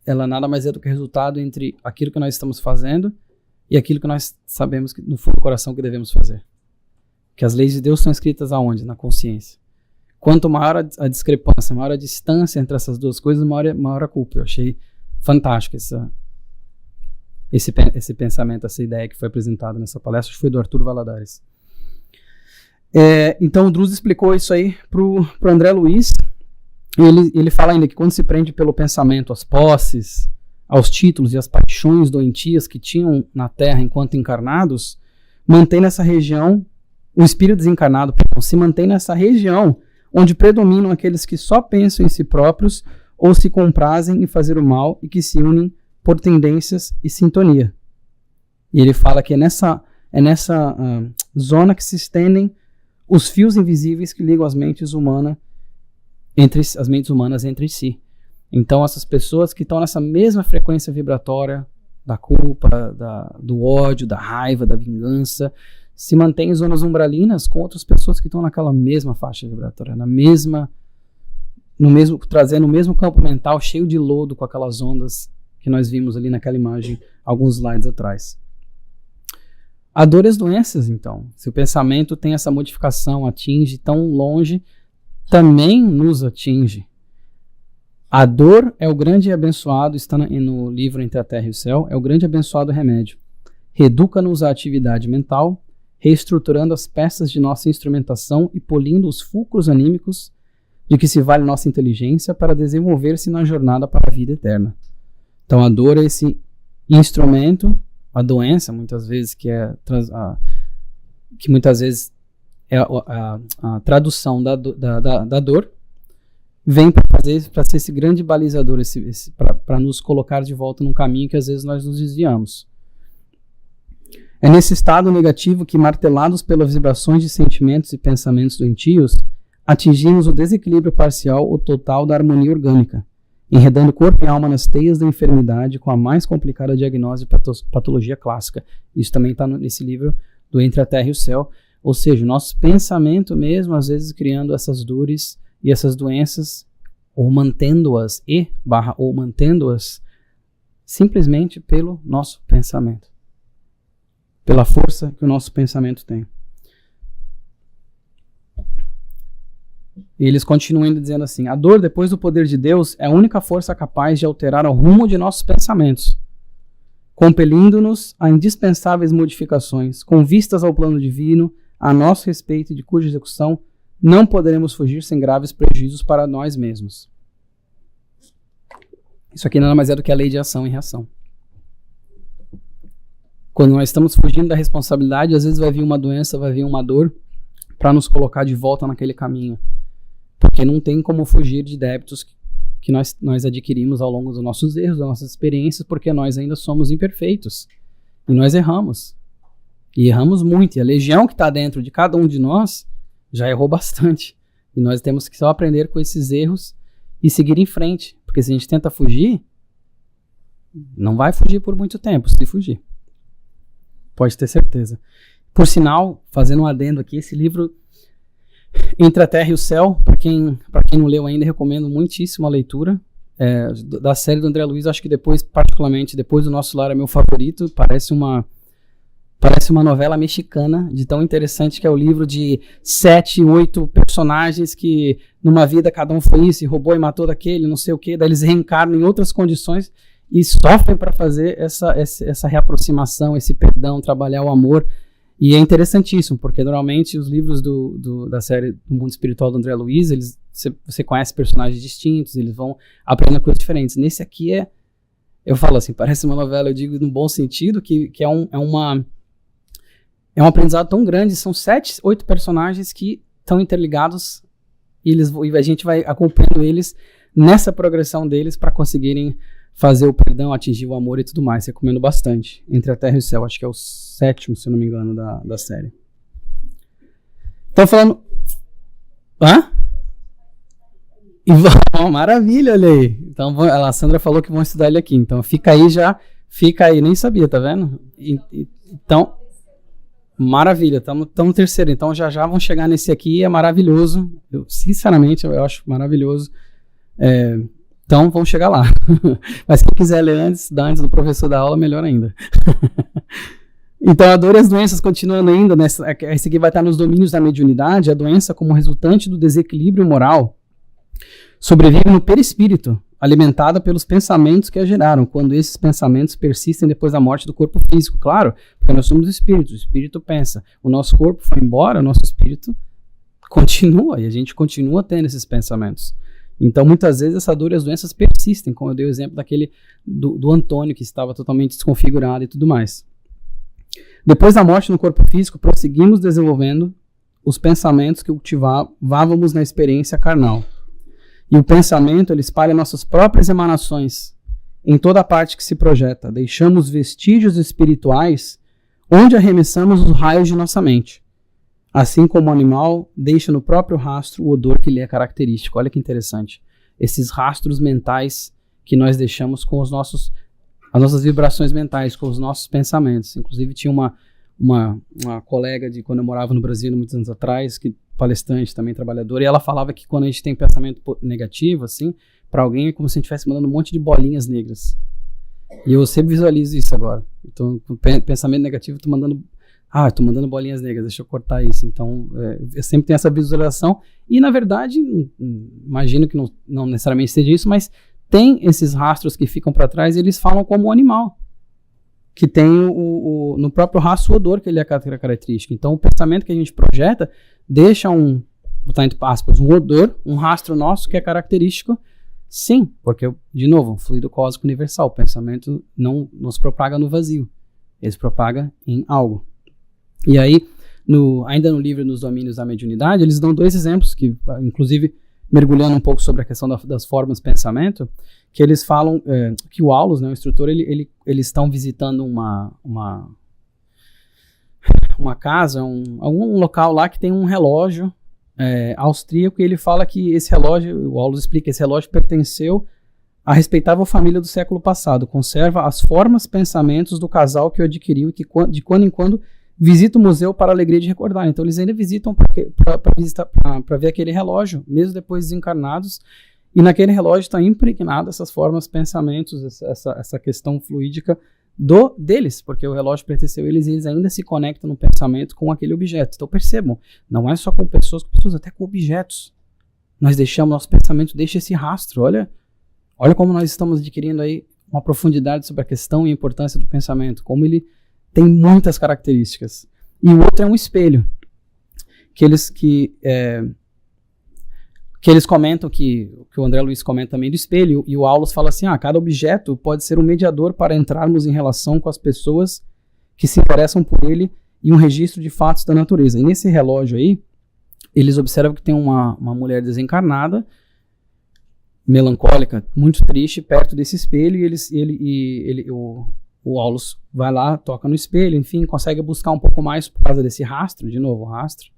Speaker 1: ela nada mais é do que resultado entre aquilo que nós estamos fazendo e aquilo que nós sabemos que, no fundo do coração, que devemos fazer. Que as leis de Deus são escritas aonde? Na consciência. Quanto maior a discrepância, maior a distância entre essas duas coisas, maior a culpa. Eu achei fantástico esse pensamento, essa ideia que foi apresentada nessa palestra, acho que foi do Arthur Valadares. Então o Druze explicou isso aí pro André Luiz, e ele fala ainda que quando se prende pelo pensamento às posses, aos títulos e às paixões doentias que tinham na Terra enquanto encarnados, mantém nessa região, o espírito desencarnado se mantém nessa região onde predominam aqueles que só pensam em si próprios ou se comprazem em fazer o mal e que se unem por tendências e sintonia. E ele fala que é nessa zona que se estendem os fios invisíveis que ligam as mentes humanas entre si. Então essas pessoas que estão nessa mesma frequência vibratória da culpa, do ódio, da raiva, da vingança, se mantém em zonas umbralinas com outras pessoas que estão naquela mesma faixa vibratória, trazendo o mesmo campo mental cheio de lodo com aquelas ondas que nós vimos ali naquela imagem alguns slides atrás. A dor e as doenças, então. Se o pensamento tem essa modificação, atinge tão longe, também nos atinge. A dor é o grande e abençoado, está no livro Entre a Terra e o Céu, é o grande e abençoado remédio. Reeduca-nos à atividade mental, reestruturando as peças de nossa instrumentação e polindo os fulcros anímicos de que se vale nossa inteligência para desenvolver-se na jornada para a vida eterna. Então a dor é esse instrumento, a doença, muitas vezes, que muitas vezes é a tradução da dor, vem para ser esse grande balizador, para nos colocar de volta num caminho que às vezes nós nos desviamos. É nesse estado negativo que, martelados pelas vibrações de sentimentos e pensamentos doentios, atingimos o desequilíbrio parcial ou total da harmonia orgânica, enredando corpo e alma nas teias da enfermidade com a mais complicada diagnose de patologia clássica. Isso também está nesse livro do Entre a Terra e o Céu. Ou seja, o nosso pensamento mesmo, às vezes, criando essas dores e essas doenças, ou mantendo-as, simplesmente pelo nosso pensamento. Pela força que o nosso pensamento tem. E eles continuam ainda dizendo assim: a dor, depois do poder de Deus, é a única força capaz de alterar o rumo de nossos pensamentos, compelindo-nos a indispensáveis modificações, com vistas ao plano divino, a nosso respeito, de cuja execução não poderemos fugir sem graves prejuízos para nós mesmos. Isso aqui nada mais é do que a lei de ação e reação. Quando nós estamos fugindo da responsabilidade, às vezes vai vir uma doença, vai vir uma dor, para nos colocar de volta naquele caminho. Porque não tem como fugir de débitos que nós adquirimos ao longo dos nossos erros, das nossas experiências, porque nós ainda somos imperfeitos. E nós erramos. E erramos muito. E a legião que está dentro de cada um de nós já errou bastante. E nós temos que só aprender com esses erros e seguir em frente. Porque se a gente tenta fugir, não vai fugir por muito tempo, se fugir. Pode ter certeza. Por sinal, fazendo um adendo aqui, esse livro Entre a Terra e o Céu, para quem não leu ainda, recomendo muitíssimo a leitura. Da série do André Luiz, acho que particularmente depois do Nosso Lar, é meu favorito. Parece uma novela mexicana, de tão interessante que é o livro de 7, 8 personagens que numa vida cada um foi isso, e roubou e matou daquele, não sei o quê, daí eles reencarnam em outras condições e sofrem para fazer essa reaproximação, esse perdão, trabalhar o amor. E é interessantíssimo, porque normalmente os livros da série do Mundo Espiritual do André Luiz, você conhece personagens distintos, eles vão aprendendo coisas diferentes. Nesse aqui eu falo assim, parece uma novela, eu digo no bom sentido, que é um aprendizado tão grande, são 7, 8 personagens que estão interligados e a gente vai acompanhando eles nessa progressão deles para conseguirem fazer o perdão, atingir o amor e tudo mais. Recomendo bastante. Entre a Terra e o Céu, acho que é o 7º, se eu não me engano, da série. Então, falando... Hã? Maravilha, olha aí. Então, a Sandra falou que vão estudar ele aqui. Então, fica aí, nem sabia, tá vendo? Então, maravilha, estamos no terceiro. Então, já vão chegar nesse aqui, é maravilhoso. Sinceramente, eu acho maravilhoso. Então, vamos chegar lá. Mas quem quiser ler antes do professor da aula, melhor ainda. Então, a dor e as doenças, continuando ainda, esse aqui vai estar nos domínios da mediunidade, a doença como resultante do desequilíbrio moral sobrevive no perispírito, alimentada pelos pensamentos que a geraram, quando esses pensamentos persistem depois da morte do corpo físico. Claro, porque nós somos espíritos, o espírito pensa, o nosso corpo foi embora, o nosso espírito continua, e a gente continua tendo esses pensamentos. Então, muitas vezes, essa dor e as doenças persistem, como eu dei o exemplo daquele do Antônio, que estava totalmente desconfigurado e tudo mais. Depois da morte no corpo físico, prosseguimos desenvolvendo os pensamentos que cultivávamos na experiência carnal. E o pensamento, ele espalha nossas próprias emanações em toda a parte que se projeta. Deixamos vestígios espirituais onde arremessamos os raios de nossa mente. Assim como o animal deixa no próprio rastro o odor que lhe é característico. Olha que interessante. Esses rastros mentais que nós deixamos com as nossas vibrações mentais, com os nossos pensamentos. Inclusive tinha uma colega de quando eu morava no Brasil, muitos anos atrás, que palestrante, também trabalhadora, e ela falava que quando a gente tem pensamento negativo, assim, para alguém é como se a gente estivesse mandando um monte de bolinhas negras. E eu sempre visualizo isso agora. Então, com pensamento negativo, tô mandando bolinhas negras, deixa eu cortar isso. Então, eu sempre tenho essa visualização. E, na verdade, imagino que não necessariamente seja isso, mas tem esses rastros que ficam para trás e eles falam como um animal. Que tem no próprio rastro o odor que ele é característico. Então, o pensamento que a gente projeta deixa botar entre aspas, um odor, um rastro nosso que é característico. Sim, porque, de novo, um fluido cósmico universal. O pensamento não se propaga no vazio. Ele se propaga em algo. E aí, ainda no livro Nos Domínios da Mediunidade, eles dão 2 exemplos, que, inclusive, mergulhando um pouco sobre a questão das formas de pensamento, que eles falam que o Aulus, né, o instrutor, eles estão visitando uma casa, algum local lá que tem um relógio austríaco, e ele fala que esse relógio, o Aulus explica, esse relógio pertenceu à respeitável família do século passado, conserva as formas, pensamentos do casal que o adquiriu e que de quando em quando visita o museu para a alegria de recordar. Então eles ainda visitam para ver aquele relógio, mesmo depois desencarnados, e naquele relógio está impregnado essas formas, pensamentos, essa questão fluídica deles, porque o relógio pertenceu a eles e eles ainda se conectam no pensamento com aquele objeto. Então percebam, não é só com pessoas, até com objetos. Nós deixamos, nosso pensamento deixa esse rastro. Olha como nós estamos adquirindo aí uma profundidade sobre a questão e a importância do pensamento, como ele tem muitas características. E o outro é um espelho, que eles comentam, que o André Luiz comenta também do espelho, e o Aulus fala assim, cada objeto pode ser um mediador para entrarmos em relação com as pessoas que se interessam por ele e um registro de fatos da natureza. E nesse relógio aí, eles observam que tem uma mulher desencarnada, melancólica, muito triste, perto desse espelho, e o Aulus vai lá, toca no espelho, enfim, consegue buscar um pouco mais por causa desse rastro, de novo, o rastro,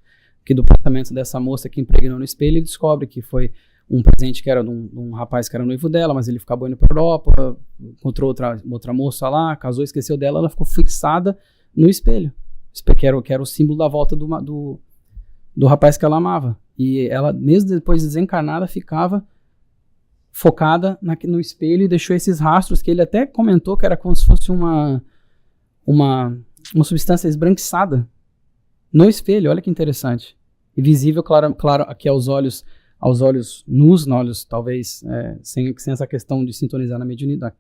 Speaker 1: que do pensamento dessa moça que impregnou no espelho, ele descobre que foi um presente que era de um rapaz que era noivo dela, mas ele acabou indo para a Europa, encontrou outra moça lá, casou, esqueceu dela, ela ficou fixada no espelho, que era o símbolo da volta do rapaz que ela amava. E ela, mesmo depois de desencarnada, ficava focada no espelho e deixou esses rastros que ele até comentou que era como se fosse uma substância esbranquiçada no espelho. Olha que interessante. E visível, claro aqui aos olhos nus, talvez sem essa questão de sintonizar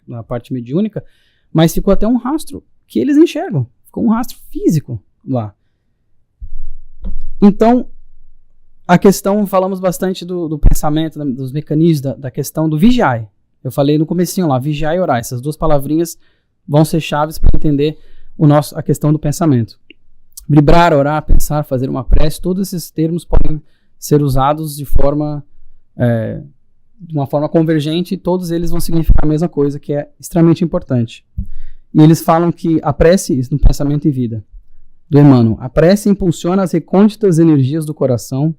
Speaker 1: na parte mediúnica, mas ficou até um rastro que eles enxergam. Ficou um rastro físico lá. Então, a questão, falamos bastante do pensamento, dos mecanismos, da questão do vigiai. Eu falei no comecinho lá, vigiar e orar. Essas 2 palavrinhas vão ser chaves para entender a questão do pensamento. Vibrar, orar, pensar, fazer uma prece, todos esses termos podem ser usados de uma forma convergente, e todos eles vão significar a mesma coisa, que é extremamente importante. E eles falam que a prece, no pensamento e vida, do Emmanuel, a prece impulsiona as recônditas energias do coração,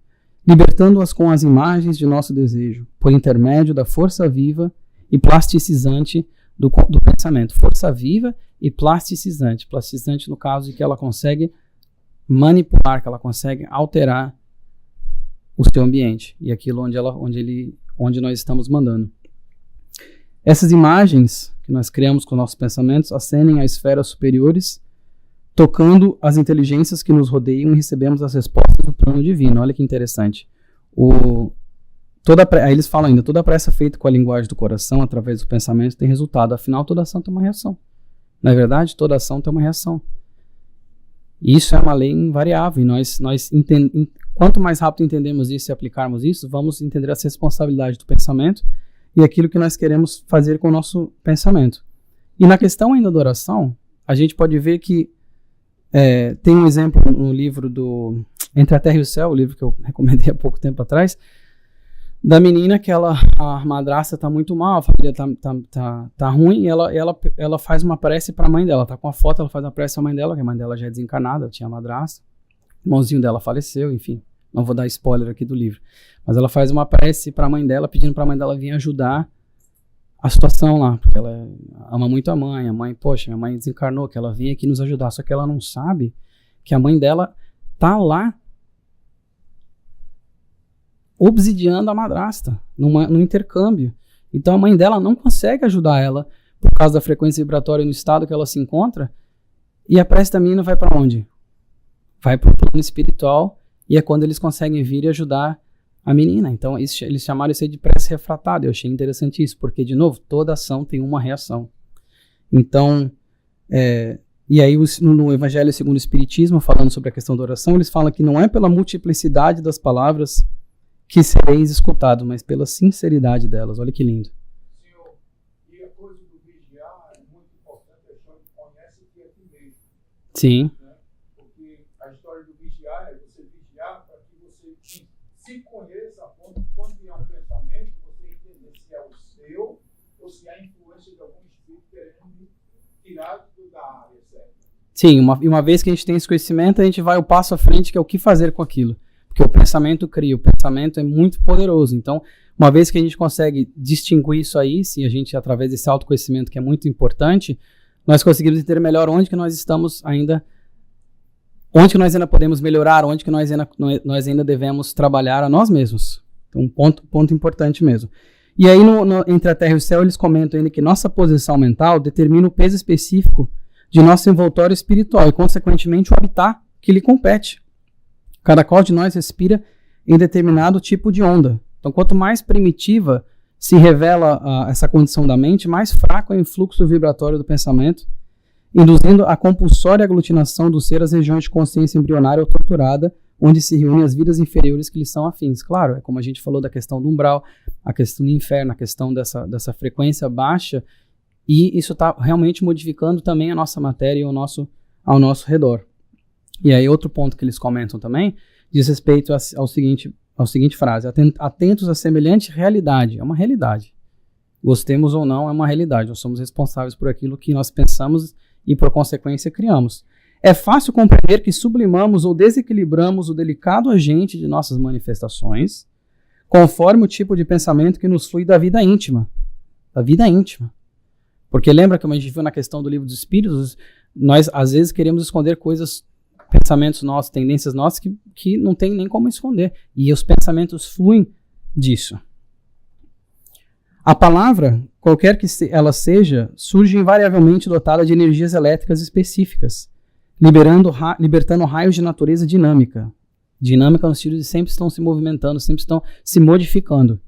Speaker 1: libertando-as com as imagens de nosso desejo, por intermédio da força viva e plasticizante do pensamento. Força viva e plasticizante. Plasticizante no caso de que ela consegue manipular, que ela consegue alterar o seu ambiente e aquilo onde nós estamos mandando. Essas imagens que nós criamos com nossos pensamentos ascendem a esferas superiores, tocando as inteligências que nos rodeiam, e recebemos as respostas do plano divino. Olha que interessante. Aí eles falam ainda, toda pressa feita com a linguagem do coração, através do pensamento, tem resultado. Afinal, toda ação tem uma reação. Na verdade, toda ação tem uma reação. E isso é uma lei invariável. E quanto mais rápido entendemos isso e aplicarmos isso, vamos entender as responsabilidades do pensamento e aquilo que nós queremos fazer com o nosso pensamento. E na questão ainda da oração, a gente pode ver que tem um exemplo no livro do Entre a Terra e o Céu, o livro que eu recomendei há pouco tempo atrás, da menina que a madrasta tá muito mal, a família tá ruim, e ela faz uma prece para a mãe dela, tá com a foto, ela faz uma prece à mãe dela, que a mãe dela já é desencarnada, tinha a madrasta, o irmãozinho dela faleceu, enfim, não vou dar spoiler aqui do livro, mas ela faz uma prece para a mãe dela, pedindo para a mãe dela vir ajudar a situação lá, porque ela ama muito a mãe, poxa, minha mãe desencarnou, que ela vinha aqui nos ajudar, só que ela não sabe que a mãe dela tá lá obsidiando a madrasta, num intercâmbio. Então a mãe dela não consegue ajudar ela por causa da frequência vibratória no estado que ela se encontra, e a prece da menina vai para onde? Vai para o plano espiritual, e é quando eles conseguem vir e ajudar a menina. Então eles chamaram isso aí de prece refratada. Eu achei interessante isso, porque, de novo, toda ação tem uma reação. Então, e aí no Evangelho segundo o Espiritismo, falando sobre a questão da oração, eles falam que não é pela multiplicidade das palavras que sereis escutados, mas pela sinceridade delas. Olha que lindo.
Speaker 2: Senhor, e a coisa do vigiar é muito importante, a gente conhece que é aqui mesmo.
Speaker 1: Sim.
Speaker 2: Né? Porque a história do vigiar é você vigiar para que você se conheça a ponto de quando vier um pensamento, você entender se é o seu ou se é a influência de algum espírito querendo tirar da área, certo?
Speaker 1: Sim, uma vez que a gente tem esse conhecimento, a gente vai o passo à frente, que é o que fazer com aquilo. Porque o pensamento cria, o pensamento é muito poderoso. Então, uma vez que a gente consegue distinguir isso aí, se a gente, através desse autoconhecimento que é muito importante, nós conseguimos entender melhor onde que nós estamos ainda, onde que nós ainda podemos melhorar, onde que nós ainda devemos trabalhar a nós mesmos. Então, ponto importante mesmo. E aí, entre a Terra e o Céu, eles comentam ainda que nossa posição mental determina o peso específico de nosso envoltório espiritual e, consequentemente, o habitat que lhe compete. Cada qual de nós respira em determinado tipo de onda. Então, quanto mais primitiva se revela essa condição da mente, mais fraco é o influxo vibratório do pensamento, induzindo a compulsória aglutinação do ser às regiões de consciência embrionária ou torturada, onde se reúnem as vidas inferiores que lhe são afins. Claro, é como a gente falou da questão do umbral, a questão do inferno, a questão dessa frequência baixa, e isso está realmente modificando também a nossa matéria e ao nosso redor. E aí outro ponto que eles comentam também diz respeito ao seguinte frase: atentos a semelhante realidade. É uma realidade. Gostemos ou não, é uma realidade. Nós somos responsáveis por aquilo que nós pensamos e, por consequência, criamos. É fácil compreender que sublimamos ou desequilibramos o delicado agente de nossas manifestações, conforme o tipo de pensamento que nos flui da vida íntima. Da vida íntima. Porque lembra que, como a gente viu na questão do Livro dos Espíritos, nós às vezes queremos esconder coisas, pensamentos nossos, tendências nossas que não tem nem como esconder. E os pensamentos fluem disso. A palavra, qualquer que ela seja, surge invariavelmente dotada de energias elétricas específicas, libertando raios de natureza dinâmica. Dinâmica no sentido de sempre estão se movimentando, sempre estão se modificando.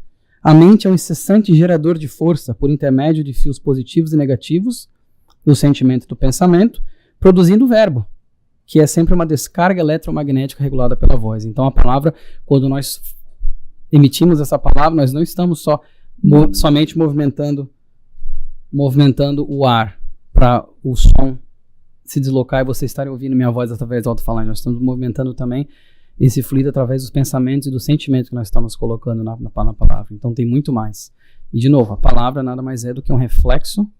Speaker 1: A mente é um incessante gerador de força por intermédio de fios positivos e negativos do sentimento e do pensamento, produzindo o verbo, que é sempre uma descarga eletromagnética regulada pela voz. Então a palavra, quando nós emitimos essa palavra, nós não estamos somente movimentando o ar para o som se deslocar e você estar ouvindo minha voz através do alto-falante. Nós estamos movimentando também esse fluido através dos pensamentos e do sentimento que nós estamos colocando na palavra. Então tem muito mais. E de novo, a palavra nada mais é do que um reflexo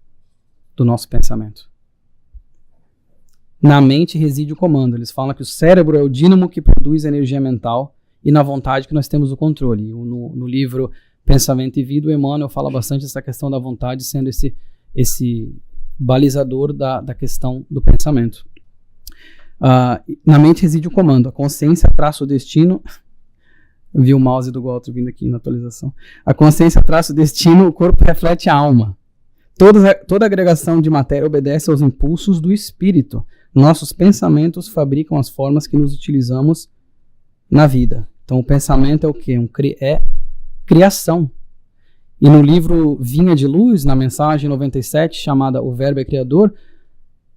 Speaker 1: do nosso pensamento. Na mente reside o comando. Eles falam que o cérebro é o dínamo que produz a energia mental e na vontade que nós temos o controle. No livro Pensamento e Vida, o Emmanuel fala bastante dessa questão da vontade sendo esse balizador da questão do pensamento. Na mente reside o comando. A consciência traça o destino. Vi o mouse do Walter vindo aqui na atualização. A consciência traça o destino, o corpo reflete a alma. Toda agregação de matéria obedece aos impulsos do espírito. Nossos pensamentos fabricam as formas que nos utilizamos na vida. Então o pensamento é o quê? É criação. E no livro Vinha de Luz, na mensagem 97, chamada O Verbo é Criador,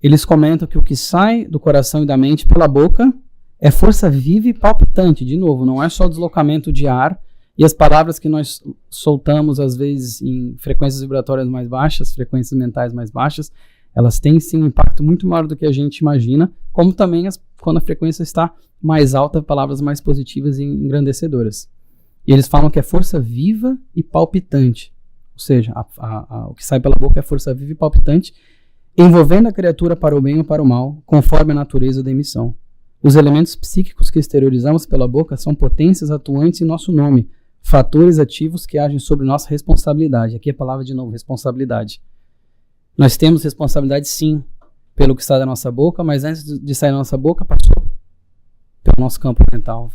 Speaker 1: eles comentam que o que sai do coração e da mente pela boca é força viva e palpitante. De novo, não é só deslocamento de ar, e as palavras que nós soltamos, às vezes, em frequências vibratórias mais baixas, frequências mentais mais baixas, elas têm, sim, um impacto muito maior do que a gente imagina, como também quando a frequência está mais alta, palavras mais positivas e engrandecedoras. E eles falam que é força viva e palpitante. Ou seja, o que sai pela boca é força viva e palpitante, envolvendo a criatura para o bem ou para o mal, conforme a natureza da emissão. Os elementos psíquicos que exteriorizamos pela boca são potências atuantes em nosso nome, fatores ativos que agem sobre nossa responsabilidade. Aqui a palavra de novo, responsabilidade. Nós temos responsabilidade sim, pelo que está da nossa boca, mas antes de sair da nossa boca, passou para o nosso campo mental.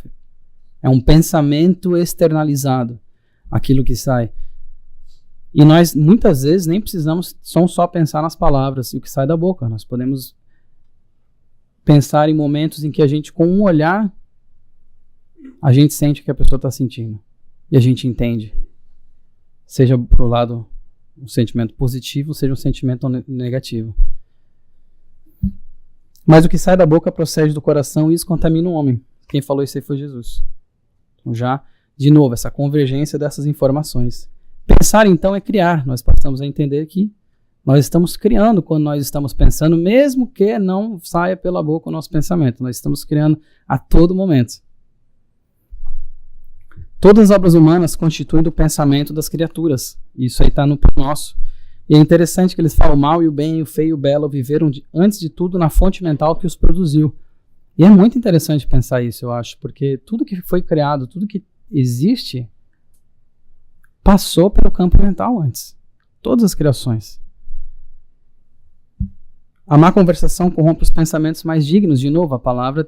Speaker 1: É um pensamento externalizado, aquilo que sai. E nós, muitas vezes, nem precisamos só pensar nas palavras e o que sai da boca. Nós podemos pensar em momentos em que a gente, com um olhar, a gente sente o que a pessoa está sentindo. E a gente entende. Seja pro lado um sentimento positivo, seja um sentimento negativo. Mas o que sai da boca procede do coração e isso contamina o homem. Quem falou isso aí foi Jesus. Então já, de novo, essa convergência dessas informações. Pensar, então, é criar. Nós passamos a entender que nós estamos criando quando nós estamos pensando, mesmo que não saia pela boca o nosso pensamento. Nós estamos criando a todo momento. Todas as obras humanas constituem o pensamento das criaturas. Isso aí está no nosso. E é interessante que eles falam: o mal e o bem, o feio e o belo viveram, antes de tudo, na fonte mental que os produziu. E é muito interessante pensar isso, eu acho, porque tudo que foi criado, tudo que existe, passou pelo campo mental antes. Todas as criações. A má conversação corrompe os pensamentos mais dignos. De novo, a palavra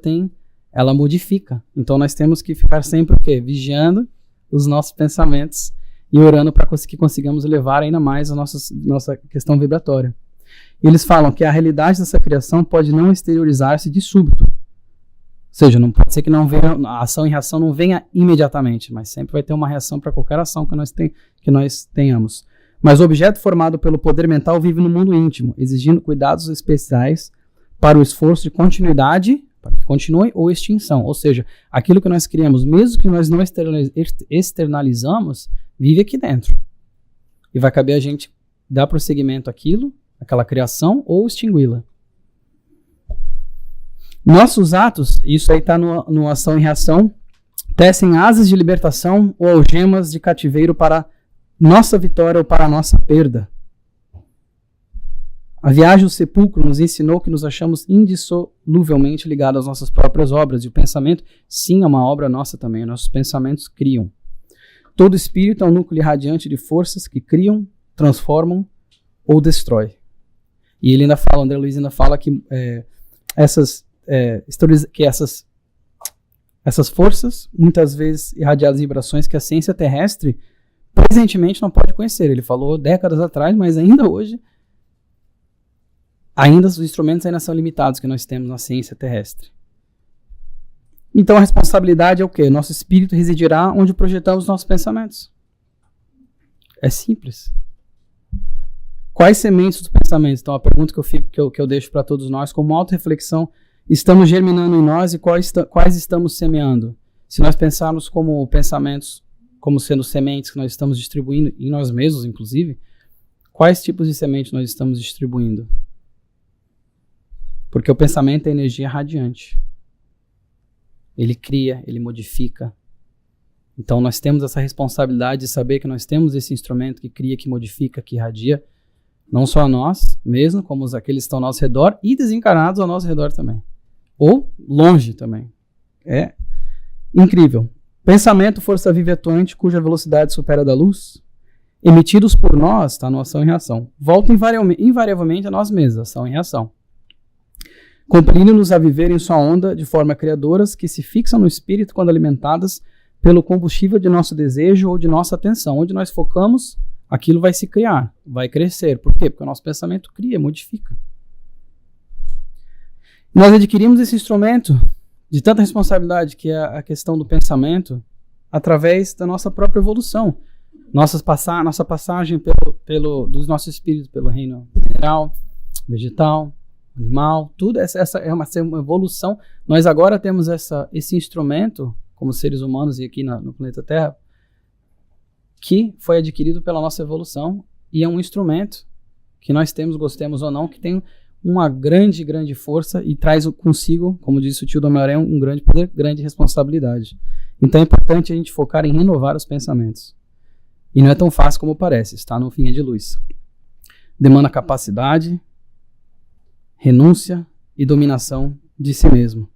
Speaker 1: ela modifica. Então nós temos que ficar sempre o quê? Vigiando os nossos pensamentos e orando para que consigamos elevar ainda mais a nossa questão vibratória. E eles falam que a realidade dessa criação pode não exteriorizar-se de súbito. Ou seja, não pode ser que a ação e reação não venha imediatamente, mas sempre vai ter uma reação para qualquer ação que nós tenhamos. Mas o objeto formado pelo poder mental vive no mundo íntimo, exigindo cuidados especiais para o esforço de continuidade, para que continue, ou extinção. Ou seja, aquilo que nós criamos, mesmo que nós não externalizamos, vive aqui dentro. E vai caber a gente dar prosseguimento àquilo, àquela criação, ou extingui-la. Nossos atos, isso aí está no ação e reação, tecem asas de libertação ou algemas de cativeiro para nossa vitória ou para nossa perda. A viagem ao sepulcro nos ensinou que nos achamos indissoluvelmente ligados às nossas próprias obras. E o pensamento, sim, é uma obra nossa também. Nossos pensamentos criam. Todo espírito é um núcleo irradiante de forças que criam, transformam ou destrói. E ele ainda fala, André Luiz ainda fala que essas forças, muitas vezes irradiadas em vibrações que a ciência terrestre presentemente não pode conhecer. Ele falou décadas atrás, mas ainda hoje, os instrumentos ainda são limitados que nós temos na ciência terrestre. Então a responsabilidade é o quê? Nosso espírito residirá onde projetamos nossos pensamentos. É simples. Quais sementes dos pensamentos? Então a pergunta que eu deixo para todos nós como autorreflexão: estamos germinando em nós e quais estamos semeando? Se nós pensarmos como pensamentos, como sendo sementes que nós estamos distribuindo, em nós mesmos inclusive, quais tipos de sementes nós estamos distribuindo? Porque o pensamento é energia radiante. Ele cria, ele modifica. Então nós temos essa responsabilidade de saber que nós temos esse instrumento que cria, que modifica, que irradia, não só a nós mesmo, como aqueles que estão ao nosso redor e desencarnados ao nosso redor também. Ou longe também. É incrível. Pensamento, força viva e atuante, cuja velocidade supera a da luz, emitidos por nós, está no ação e reação, voltam invariavelmente a nós mesmos, ação e reação, compelindo-nos a viver em sua onda de forma criadoras que se fixam no espírito quando alimentadas pelo combustível de nosso desejo ou de nossa atenção. Onde nós focamos, aquilo vai se criar, vai crescer. Por quê? Porque o nosso pensamento cria, modifica. Nós adquirimos esse instrumento de tanta responsabilidade que é a questão do pensamento através da nossa própria evolução. Nossa passagem dos nossos espíritos pelo reino mineral, vegetal, animal, tudo essa é uma evolução. Nós agora temos esse instrumento, como seres humanos e aqui no planeta Terra, que foi adquirido pela nossa evolução e é um instrumento que nós temos, gostemos ou não, que tem uma grande, grande força e traz consigo, como disse o tio do Homem-Aranha, um grande poder, grande responsabilidade. Então é importante a gente focar em renovar os pensamentos. E não é tão fácil como parece, está no fim de luz. Demanda capacidade, renúncia e dominação de si mesmo.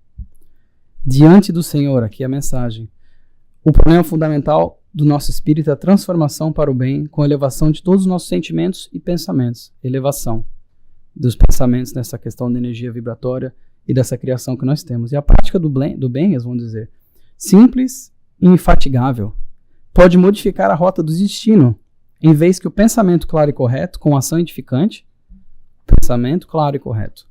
Speaker 1: Diante do Senhor, aqui é a mensagem. O problema fundamental do nosso espírito é a transformação para o bem com a elevação de todos os nossos sentimentos e pensamentos. Elevação dos pensamentos nessa questão da energia vibratória e dessa criação que nós temos. E a prática do bem, vamos dizer, simples e infatigável, pode modificar a rota do destino, em vez que o pensamento claro e correto, com ação edificante, pensamento claro e correto,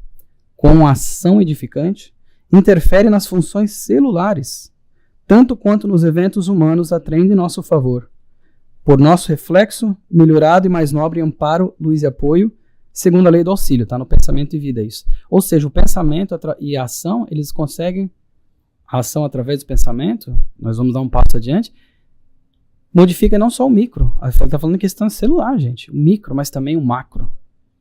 Speaker 1: com ação edificante, interfere nas funções celulares, tanto quanto nos eventos humanos atraem em nosso favor, por nosso reflexo, melhorado e mais nobre amparo, luz e apoio, segundo a lei do auxílio, tá? No pensamento e vida, isso. Ou seja, o pensamento e a ação, eles conseguem, a ação através do pensamento, nós vamos dar um passo adiante, modifica não só o micro, está falando em questão celular, gente, o micro, mas também o macro,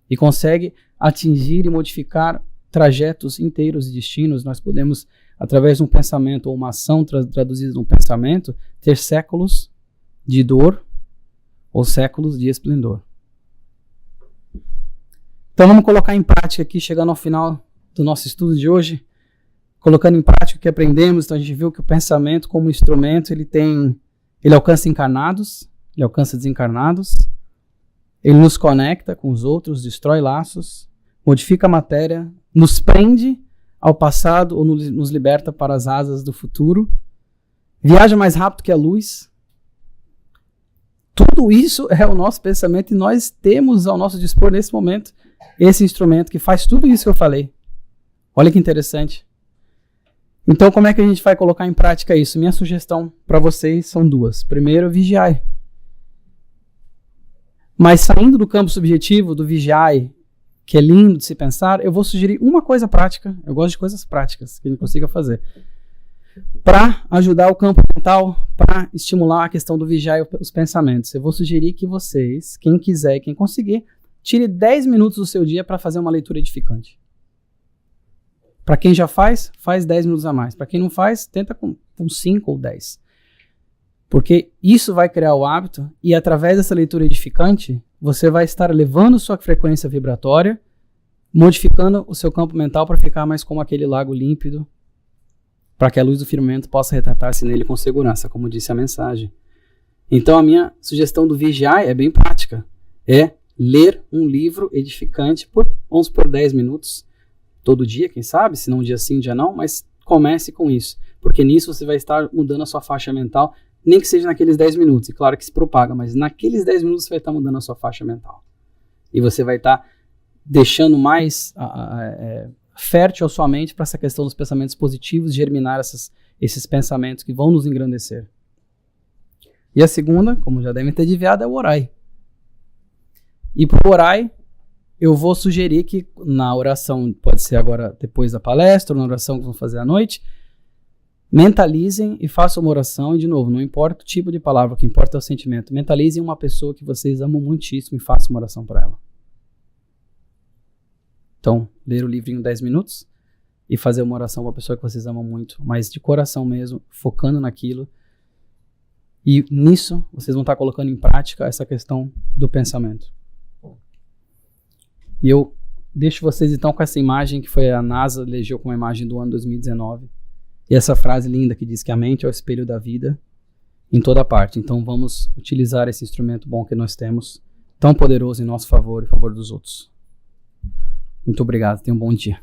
Speaker 1: e consegue atingir e modificar trajetos inteiros e destinos. Nós podemos, através de um pensamento ou uma ação traduzida num pensamento, ter séculos de dor ou séculos de esplendor. Então vamos colocar em prática aqui, chegando ao final do nosso estudo de hoje, colocando em prática o que aprendemos. Então a gente viu que o pensamento como instrumento, ele alcança encarnados, ele alcança desencarnados, ele nos conecta com os outros, destrói laços, modifica a matéria, nos prende ao passado ou nos liberta para as asas do futuro, viaja mais rápido que a luz. Tudo isso é o nosso pensamento e nós temos ao nosso dispor nesse momento esse instrumento que faz tudo isso que eu falei. Olha que interessante. Então, como é que a gente vai colocar em prática isso? Minha sugestão para vocês são duas. Primeiro, vigiai. Mas saindo do campo subjetivo, do vigiai, que é lindo de se pensar, eu vou sugerir uma coisa prática. Eu gosto de coisas práticas que a gente consiga fazer. Para ajudar o campo mental, para estimular a questão do vigiar e os pensamentos. Eu vou sugerir que vocês, quem quiser, quem conseguir, tire 10 minutos do seu dia para fazer uma leitura edificante. Para quem já faz 10 minutos a mais. Para quem não faz, tenta com 5 ou 10. Porque isso vai criar o hábito e através dessa leitura edificante, você vai estar elevando sua frequência vibratória, modificando o seu campo mental para ficar mais como aquele lago límpido, para que a luz do firmamento possa retratar-se nele com segurança, como disse a mensagem. Então a minha sugestão do vigiar é bem prática. É ler um livro edificante vamos por 10 minutos, todo dia, quem sabe, se não um dia sim, um dia não, mas comece com isso. Porque nisso você vai estar mudando a sua faixa mental, nem que seja naqueles 10 minutos. E claro que se propaga, mas naqueles 10 minutos você vai estar mudando a sua faixa mental. E você vai estar deixando mais fértil a sua mente para essa questão dos pensamentos positivos, germinar esses pensamentos que vão nos engrandecer. E a segunda, como já devem ter adivinhado, é o orai. E para o orai, eu vou sugerir que na oração, pode ser agora depois da palestra, ou na oração que vão fazer à noite, mentalizem e façam uma oração, e de novo, não importa o tipo de palavra, o que importa é o sentimento. Mentalizem uma pessoa que vocês amam muitíssimo e façam uma oração para ela. Então, ler o livrinho em 10 minutos e fazer uma oração para a pessoa que vocês amam muito, mas de coração mesmo, focando naquilo. E nisso, vocês vão estar colocando em prática essa questão do pensamento. E eu deixo vocês então com essa imagem que foi a NASA elegeu como imagem do ano 2019. E essa frase linda que diz que a mente é o espelho da vida em toda parte. Então vamos utilizar esse instrumento bom que nós temos, tão poderoso em nosso favor e em favor dos outros. Muito obrigado, tenha um bom dia.